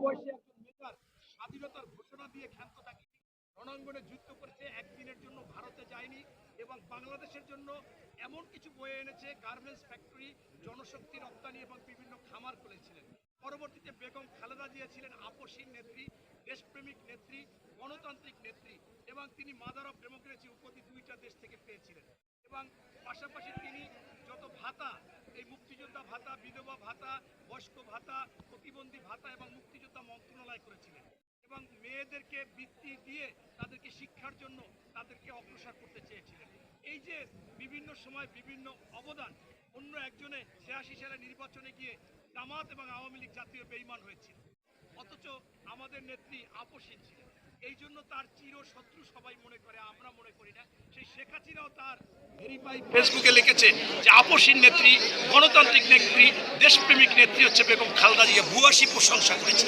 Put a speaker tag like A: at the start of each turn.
A: বয়সী একজন নেতার স্বাধীনতার ঘোষণা দিয়ে ক্ষান্ত থাকি রণাঙ্গনে যুদ্ধ করেছে, একদিনের জন্য ভারতে যায়নি এবং বাংলাদেশের জন্য এমন কিছু বয়ে এনেছে, গার্মেন্টস ফ্যাক্টরি, জনশক্তি রপ্তানি এবং বিভিন্ন খামার খুলেছিলেন। পরবর্তীতে বেগম খালেদা জিয়া ছিলেন আপসীন নেত্রী, দেশপ্রেমিক নেত্রী, গণতান্ত্রিক নেত্রী এবং তিনি মাদার অফ ডেমোক্রেসি উপাধি দুইটা দেশ থেকে পেয়েছিলেন। এবং পাশাপাশি তিনি যত ভাতা, এই মুক্তিযোদ্ধা ভাতা, বিধবা ভাতা, বয়স্ক ভাতা, প্রতিবন্ধী ভাতা এবং মুক্তিযোদ্ধা মন্ত্রণালয় করেছিলেন এবং মেয়েদেরকে বৃত্তি দিয়ে তাদেরকে শিক্ষার জন্য তাদেরকে অগ্রসর করতে চেয়েছিলেন। এই যে বিভিন্ন সময় বিভিন্ন অবদান, অন্য একজনে ৮৬ সালে নির্বাচনে গিয়ে জামাত এবং আওয়ামী লীগ জাতীয় বেঈমান হয়েছিল, অথচ আমাদের নেত্রী আপসীন ছিলেন। এই জন্য তার চির শত্রু সবাই মনে করে, আমরা মনে করি না। সেই শেখ হাসিনাও তার ভেরিফাই ফেসবুকে লিখেছে যে আপসীন নেত্রী, গণতান্ত্রিক নেত্রী, দেশপ্রেমিক নেত্রী হচ্ছে বেগম খালেদা জিয়া, ভূয়সী প্রশংসা করেছে।